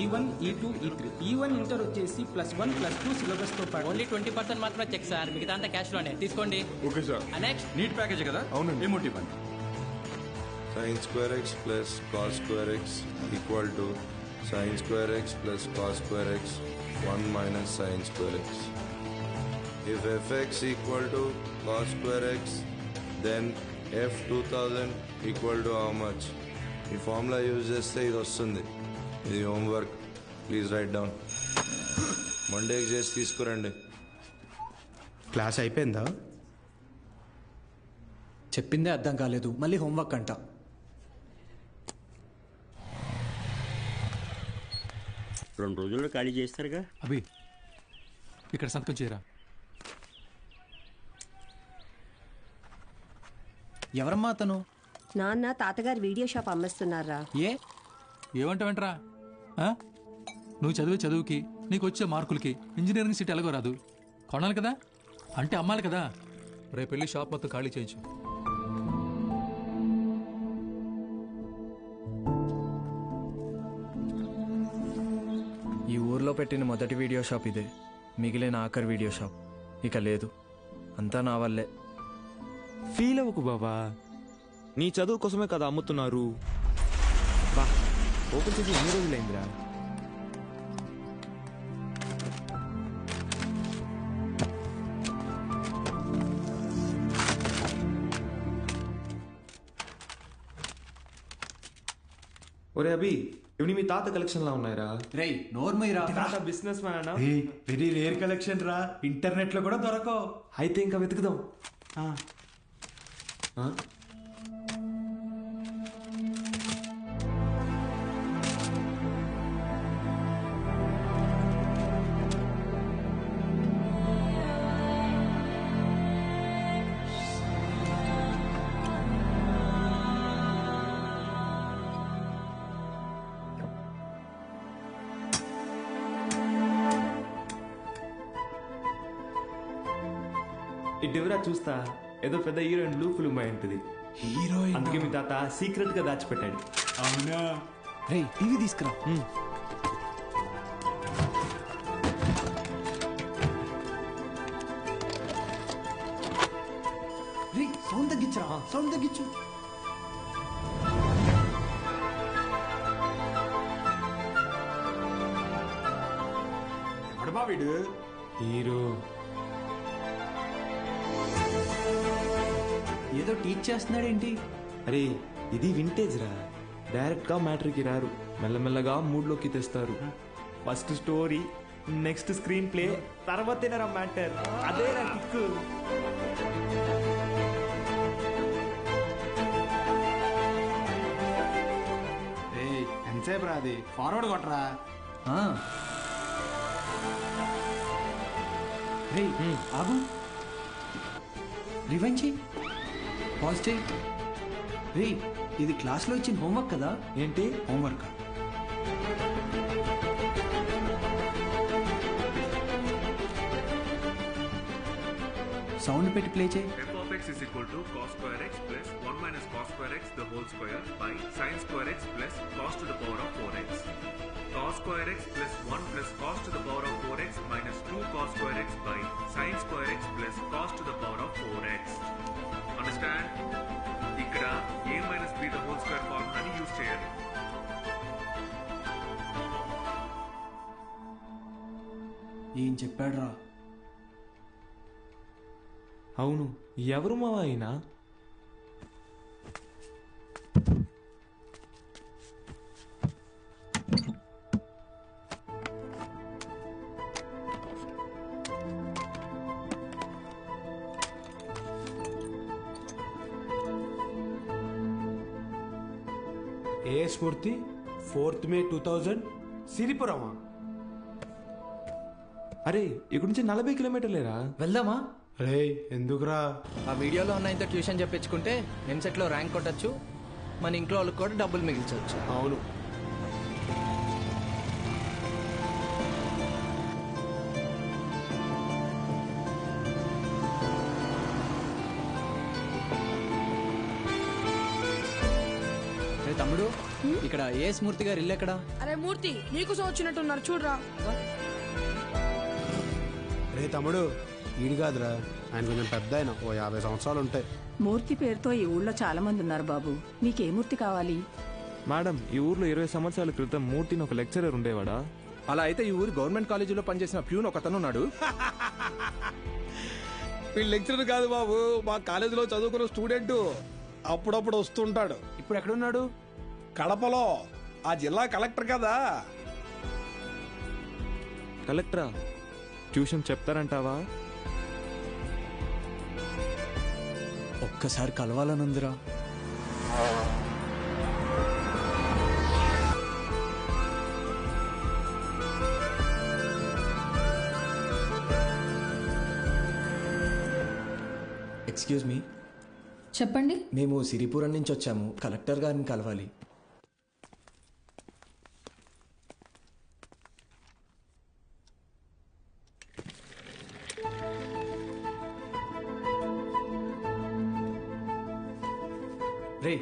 E1, E2, E3. E1 inter వచ్చేసి +1 +2 syllabus తో పాటు ఓన్లీ 20% మాత్రమే చెక్ సార్, మిగతా అంతా క్యాష్ లోనే తీసుకోండి. Okay sir. Next NEET package కదా? అవునండి. ఏమోటి ఇవ్వండి. sin square x plus cos square x equal to sin square x plus cos square x 1 minus sin square x. If fx equal to cos square x, then f 2000 equal to how much? ఈ formula use చేస్తే ఇది వస్తుంది. ఇది homework, please right down. మండేకి చేసి తీసుకురండి. Class అయిపోయిందా? చెప్పిందే అర్థం కాలేదు, మళ్ళీ హోంవర్క్ అంట. రెండు రోజుల్లో ఖాళీ చేస్తారుగా. అభి ఇక్కడ సంతకం చేయరా. ఎవరమ్మా అతను? నాన్న తాతగారు వీడియో షాప్ అమ్మేస్తున్నారా? ఏమంటావేంట్రా? నువ్వు చదివే చదువుకి నీకు వచ్చే మార్కులకి ఇంజనీరింగ్ సీట్ ఎలాగో రాదు. కొనాలి కదా, అంటే అమ్మాలి కదా. రేపు వెళ్ళి షాప్ మొత్తం ఖాళీ చేయించు. ఈ ఊర్లో పెట్టిన మొదటి వీడియో షాప్ ఇదే, మిగిలిన ఆఖరి వీడియో షాప్ ఇక లేదు. అంతా నా వల్లే. ఫీల్ అవ్వకు బాబా, నీ చదువు కోసమే కదా అమ్ముతున్నారు. బా ఓపెన్ చేసి ఎన్ని రోజులైందిరా? ఒరే అభి, ఇవి మీ తాత కలెక్షన్ లా ఉన్నాయిరా. రేయ్ నోర్మయ్యరా, తాత బిజినెస్ మ్యాన్ అన్నా. వెరీ రేర్ కలెక్షన్ రా, ఇంటర్నెట్ లో కూడా దొరకవు. అయితే ఇంకా వెతుకుదాం. ఇటువరా చూస్తా, ఏదో పెద్ద హీరోయిన్ బ్లూ ఫిల్మ్ అయి ఉంటుంది. హీరోయిన్ అందుకే మీ తాత సీక్రెట్ గా దాచిపెట్టాడు. అవునా? రేయ్ టీవీ తీసుకురా. రేయ్ సౌండ్ తగ్గించరా, సౌండ్ తగ్గించు. ఎవడబా వీడు? హీరో ఏదో టీచ్ చేస్తున్నాడేంటి? అరే ఇది వింటేజ్ రా, డైరెక్ట్ గా మ్యాటర్కి రారు, మెల్లమెల్లగా మూడ్ లోకి తెస్తారు. First story, next screenplay, తర్వాతేనరా మ్యాటర్. అదే రా కిక్కు. ఎంతసేపు రాది, ఫార్వర్డ్ కొట్టరా. రేయ్ ఆగు, రివెంజ్ పాజిటివ్. రేయ్ ఇది క్లాస్లో ఇచ్చిన హోంవర్క్ కదా? ఏంటి హోంవర్క్? సౌండ్ పెట్టి ప్లే చేయి. f of x is equal to cos square x plus 1 minus cos square x the whole square by sin square x plus cos to the power of 4x. Cos square x plus 1 plus cos to the power of 4x minus 2 cos square x by sin square x plus cos to the power of 4x. Understand? ఇక్కడ a minus b the whole square ఫార్ములాని use చేయాలి. ఏం చెప్పాడు రా? అవును, ఎవరు మావా అయినా? ఏ స్ఫూర్తి 4th May 2000 సిరిపురమా? అరే ఇక్కడ నుంచి 40 కిలోమీటర్లేరా. వెళ్దామా? రే ఎందుకురా? ఆ వీడియోలో ఉన్న ఇంత ట్యూషన్ చెప్పించుకుంటే ఎంసెట్లో ర్యాంక్ కొట్టచ్చు, మన ఇంట్లో వాళ్ళకి కూడా డబ్బులు మిగిల్చవచ్చు. అవును. తమ్ముడు ఇక్కడ ఏ స్మూర్తి గారు ఇల్లు ఎక్కడ? అరే మూర్తి, నీకోసం వచ్చినట్టున్నారు చూడరా. రే తమ్ముడు, ఈడు కాదురా, ఆయన కొంచెం పెద్ద ఆయన, ఓ 50 సంవత్సరాలు ఉంటాయి. మూర్తి పేరుతో ఈ ఊళ్ళో చాలా మంది ఉన్నారు బాబు. మీకే మూర్తి కావాలి? మేడం, ఈ ఊర్లో 20 సంవత్సరాల క్రితం మూర్తిని ఒక లెక్చరర్ ఉండేవాడా? అలా అయితే ఈ ఊరు గవర్నమెంట్ కాలేజీలో పనిచేసిన ప్యూన్ ఒకతను ఉన్నాడు. వీళ్ళు లెక్చరర్ కాదు బాబు, మా కాలేజీలో చదువుకున్న స్టూడెంట్. అప్పుడప్పుడు వస్తుంటాడు. ఇప్పుడు ఎక్కడున్నాడు? కడపలో, ఆ జిల్లా కలెక్టర్ కదా. కలెక్టరా? ట్యూషన్ చెప్తారంటావా? ఒక్కసారి కలవాలనుందిరా. Excuse me. చెప్పండి. మేము సిరిపురం నుంచి వచ్చాము, కలెక్టర్ గారిని కలవాలి. రే,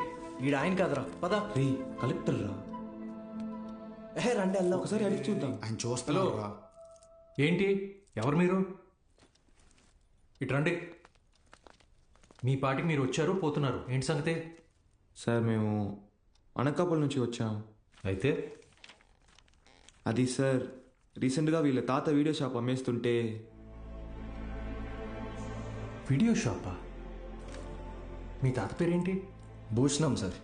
ఈడ ఆయన కాదురా, పద. రే, కలెక్టర్ రా. రండి అల్లా, ఒకసారి అడిగి చూద్దాం. ఆయన చూస్తాను. ఏంటి, ఎవరు మీరు? ఇటు రండి. మీ పాటికి మీరు వచ్చారు, పోతున్నారు, ఏంటి సంగతి? సార్, మేము అనకాపల్లి నుంచి వచ్చాము. అయితే అది సార్, రీసెంట్గా వీళ్ళ తాత వీడియో షాప్ అమ్మేస్తుంటే. వీడియో షాపా? మీ తాత పేరేంటి? భూషణం సార్.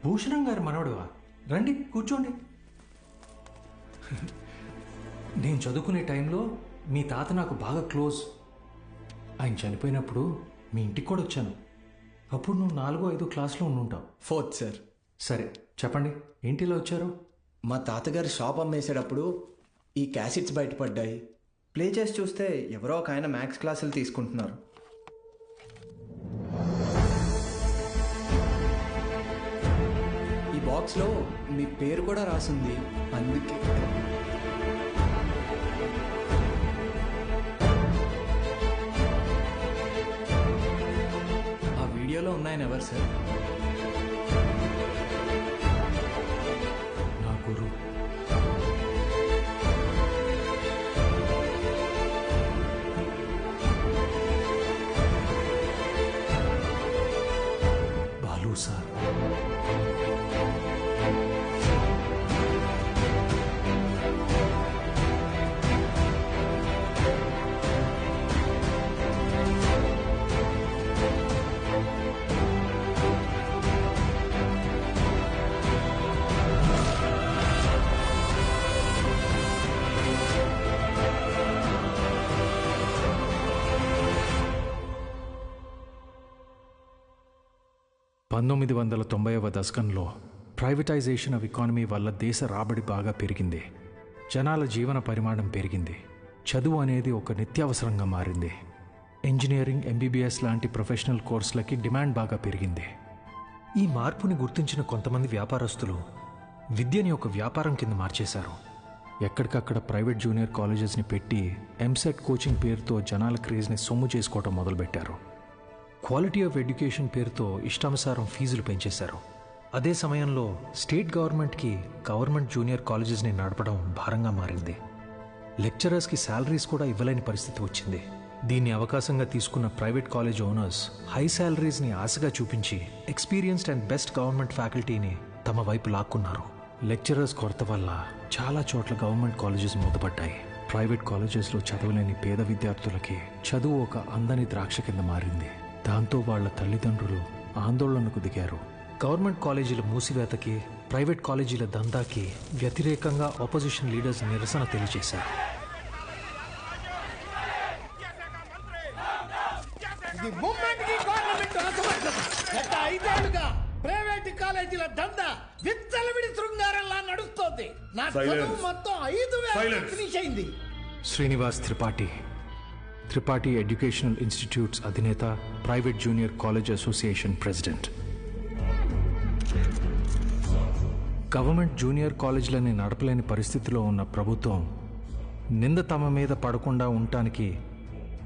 భూషణం గారు మనవడువా? రండి, కూర్చోండి. నేను చదువుకునే టైంలో మీ తాత నాకు బాగా క్లోజ్. ఆయన చనిపోయినప్పుడు మీ ఇంటికి కూడా వచ్చాను. అప్పుడు నువ్వు 4వ 5వ క్లాస్లో ఉండుంటావు. 4th sir. సరే చెప్పండి, ఏంటి ఇలా వచ్చారు? మా తాతగారు షాప్ అమ్మేసేటప్పుడు ఈ క్యాసెట్స్ బయటపడ్డాయి. ప్లే చేసి చూస్తే ఎవరో ఒక ఆయన మ్యాథ్స్ క్లాసులు తీసుకుంటున్నారు. ఈ బాక్స్లో మీ పేరు కూడా రాసింది, అందుకే. ఆ వీడియోలో ఉన్నాయని ఎవరు సార్? నా గురువు. బాలు సార్. దశకంలో ప్రైవేటైజేషన్ ఆఫ్ ఎకానమీ వల్ల దేశ రాబడి బాగా పెరిగింది. జనాల జీవన పరిమాణం పెరిగింది. చదువు అనేది ఒక నిత్యావసరంగా మారింది. ఇంజనీరింగ్, ఎంబీబీఎస్ లాంటి ప్రొఫెషనల్ కోర్సులకి డిమాండ్ బాగా పెరిగింది. ఈ మార్పుని గుర్తించిన కొంతమంది వ్యాపారస్తులు విద్యని ఒక వ్యాపారం కింద మార్చేశారు. ఎక్కడికక్కడ ప్రైవేట్ జూనియర్ కాలేజెస్ని పెట్టి ఎంసెట్ కోచింగ్ పేరుతో జనాల క్రేజ్ని సొమ్ము చేసుకోవటం మొదలుపెట్టారు. క్వాలిటీ ఆఫ్ ఎడ్యుకేషన్ పేరుతో ఇష్టానుసారం ఫీజులు పెంచేశారు. అదే సమయంలో స్టేట్ గవర్నమెంట్కి గవర్నమెంట్ జూనియర్ కాలేజెస్ని నడపడం భారంగా మారింది. లెక్చరర్స్కి శాలరీస్ కూడా ఇవ్వలేని పరిస్థితి వచ్చింది. దీన్ని అవకాశంగా తీసుకున్న ప్రైవేట్ కాలేజ్ ఓనర్స్ హై శాలరీస్ని ఆశగా చూపించి ఎక్స్పీరియన్స్డ్ అండ్ బెస్ట్ గవర్నమెంట్ ఫ్యాకల్టీని తమ వైపు లాక్కున్నారు. లెక్చరర్స్ కొరత వల్ల చాలా చోట్ల గవర్నమెంట్ కాలేజెస్ మూతపడ్డాయి. ప్రైవేట్ కాలేజెస్లో చదవలేని పేద విద్యార్థులకి చదువు ఒక అందని ద్రాక్ష కింద మారింది. దాంతో వాళ్ల తల్లిదండ్రులు ఆందోళనకు దిగారు. గవర్నమెంట్ కాలేజీల మూసివేతకి, ప్రైవేట్ కాలేజీల దందాకి వ్యతిరేకంగా ఆపోజిషన్ లీడర్స్ నిరసన తెలియజేశారు. ప్రైవేట్ కాలేజీల దందా విచ్చలవిడి శృంగారంలా నడుస్తోంది. నా చదువు మొత్తం 5,000 ఫినిష్ అయింది. శ్రీనివాస్ త్రిపాఠి, త్రిపాఠి ఎడ్యుకేషనల్ ఇన్స్టిట్యూట్స్ అధినేత, private junior college association president. Government junior కాలేజీలని నడపలేని పరిస్థితిలో ఉన్న ప్రభుత్వం నింద తమ మీద పడకుండా ఉండటానికి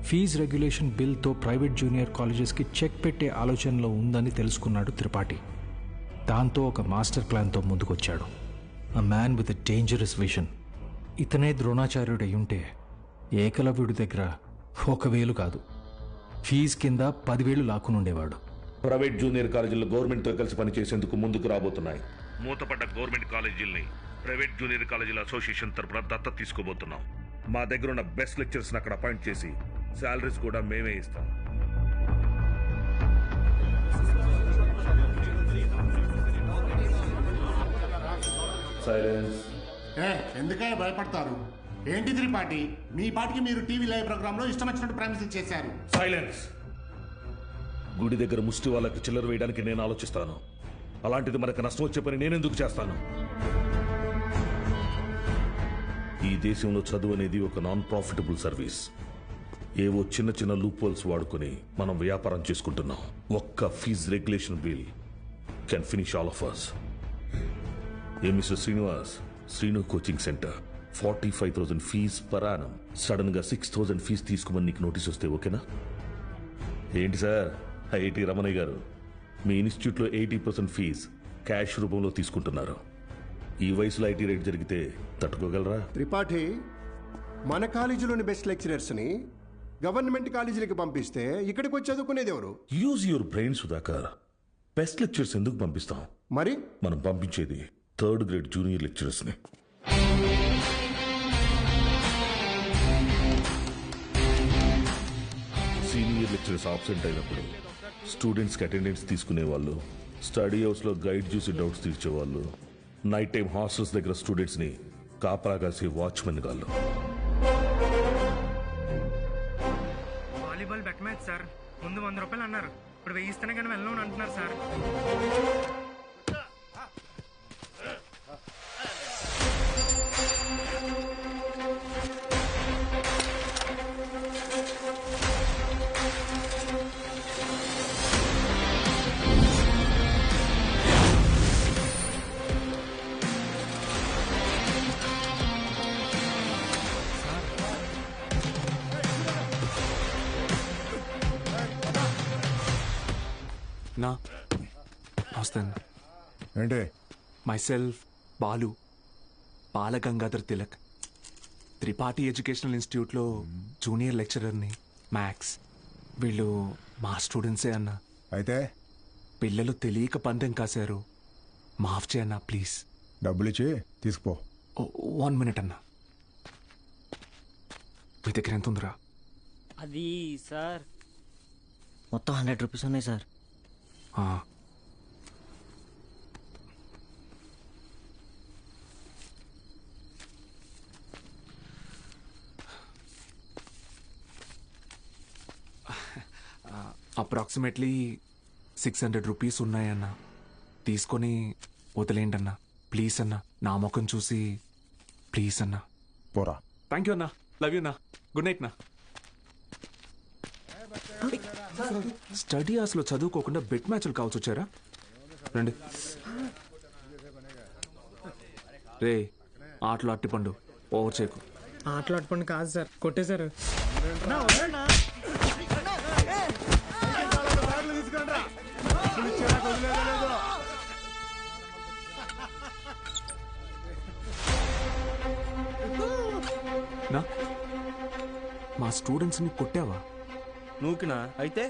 ఫీజు రెగ్యులేషన్ బిల్తో ప్రైవేట్ జూనియర్ కాలేజెస్కి చెక్ పెట్టే ఆలోచనలో ఉందని తెలుసుకున్నాడు త్రిపాఠి. దాంతో ఒక మాస్టర్ ప్లాన్తో ముందుకొచ్చాడు. A man with a dangerous vision. ఇతనే ద్రోణాచార్యుడు అయ్యుంటే ఏకలవ్యుడి దగ్గర 1,000 కాదు, ఫీజు కింద 10,000 లాక్కునుండేవాడు. ప్రైవేట్ జూనియర్ కాలేజీలు గవర్నమెంట్తో కలిసి పనిచేసేందుకు ముందుకు రాబోతున్నాయి. మూతపడ్డ గవర్నమెంట్ కాలేజీల్ని ప్రైవేట్ జూనియర్ కాలేజీల అసోసియేషన్ తరపున దత్తత తీసుకోబోతున్నాం. మా దగ్గర ఉన్న బెస్ట్ లెక్చర్స్ని అక్కడ అపాయింట్ చేసి శాలరీస్ కూడా మేమే ఇస్తాం. సైలెన్స్. ఎందుకే భయపడతారు? ఏంటి త్రిపాఠి, మీ పాటికి మీరు టీవీ లైవ్ ప్రోగ్రామ్ లో ఇష్టం వచ్చినట్టు ప్రామిసులు చేశారు. సైలెన్స్. గుడి దగ్గర ముష్టి వాళ్ళకి చిల్లర వేయడానికి నేను ఆలోచిస్తాను. అలాంటిది మనకు నష్టం వచ్చే పని నేనెందుకు చేస్తాను? ఈ దేశంలో చదువు అనేది ఒక నాన్ ప్రాఫిటబుల్ సర్వీస్. ఏవో చిన్న చిన్న లూప్ హోల్స్ వాడుకొని మనం వ్యాపారం చేసుకుంటున్నాం. ఒక్క fee regulation bill can finish all of us. A mister Srinivas, Srinu coaching centre 45,000 fee per annum. Sudden గా 6,000 ఫీజ్ తీసుకోమని నీకు నోటీస్ వస్తే ఓకేనా? ఏంటి సార్, ఐఐటి రమణయ్య గారు, మీ ఇన్స్టిట్యూట్లో 80% ఫీజ్ క్యాష్ రూపంలో తీసుకుంటున్నారు. ఈ వయసులో ఐటీ రేట్ జరిగితే తట్టుకోగలరా? త్రిపాఠి, మన కాలేజీలోని బెస్ట్ లెక్చరర్స్ని గవర్నమెంట్ కాలేజీలకి పంపిస్తే ఇక్కడికి వచ్చి చదువుకునేది ఎవరు? Use your brain Sudhakar. Best lectures ఎందుకు పంపిస్తాం? మరి మనం పంపించేది 3rd గ్రేడ్ జూనియర్ లెక్చరర్స్ని. సీనియర్ లెక్చరర్స్ ఆబ్సెంట్ అయినప్పుడు స్టూడెంట్స్కి అటెండెన్స్ తీసుకునే వాళ్ళు, స్టడీ హౌస్లో గైడ్ చూసి డౌట్స్ తీర్చేవాళ్ళు, నైట్ టైం హాస్టల్స్ దగ్గర స్టూడెంట్స్ని కాపలా కాసే వాచ్మెన్ గాళ్ళు. Volleyball bet match sir. ముందు 100 రూపాయలు అన్నారు, ఇప్పుడు 1000 ఇస్తేనే కానీ వెళ్ళను అంటున్నారు సార్. నా వస్తాను. ఏంటి? మైసెల్ఫ్ బాలు, బాలగంగాధర్ తిలక్, త్రిపాఠి ఎడ్యుకేషనల్ ఇన్స్టిట్యూట్లో జూనియర్ లెక్చరర్ని. మ్యాథ్స్. వీళ్ళు మా స్టూడెంట్సే అన్న. అయితే పిల్లలు తెలియక పందెం కాశారు, మాఫ్ చేయన్నా ప్లీజ్. డబ్బులు ఇచ్చి తీసుకుపో. 1 మినిట్ అన్నా. మీ దగ్గర ఎంత ఉందిరా? అది సార్ మొత్తం 100 రూపీస్ ఉన్నాయి సార్. Approximately 600 rupees ఉన్నాయన్నా. తీసుకొని వదిలేండి అన్నా ప్లీజ్ అన్నా. నా ముఖం చూసి ప్లీజ్ అన్నా. పోరా. థ్యాంక్ యూ అన్నా. లవ్ యూ అన్నా. గుడ్ నైట్ నా. స్టడీ అవర్స్లో చదువుకోకుండా బెట్ మ్యాచ్లు కావాల్సి వచ్చారా? రండి. రే, ఆటలు అట్టిపండు, ఓవర్ చేయకు. ఆటలు అట్టుపండి కాదు సార్, కొట్టేశారు. నా మా స్టూడెంట్స్ని కొట్టావా? నూకినా అయితే?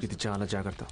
ఇది చాలా జాగ్రత్త.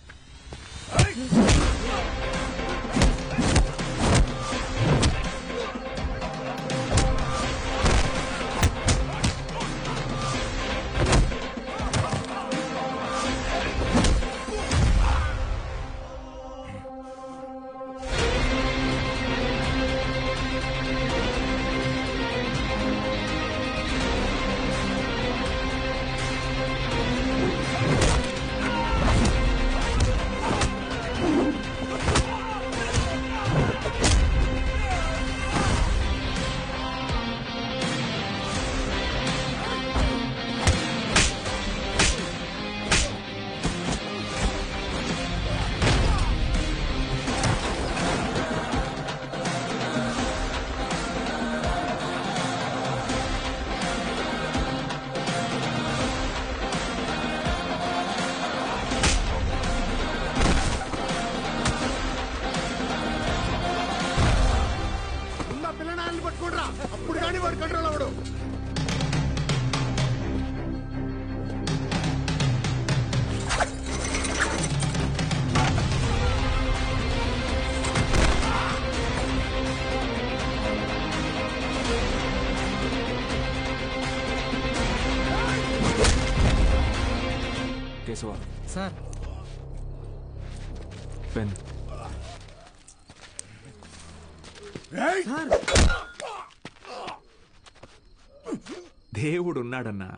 కేశవ సార్ పెన్ దేవుడు ఉన్నాడన్నా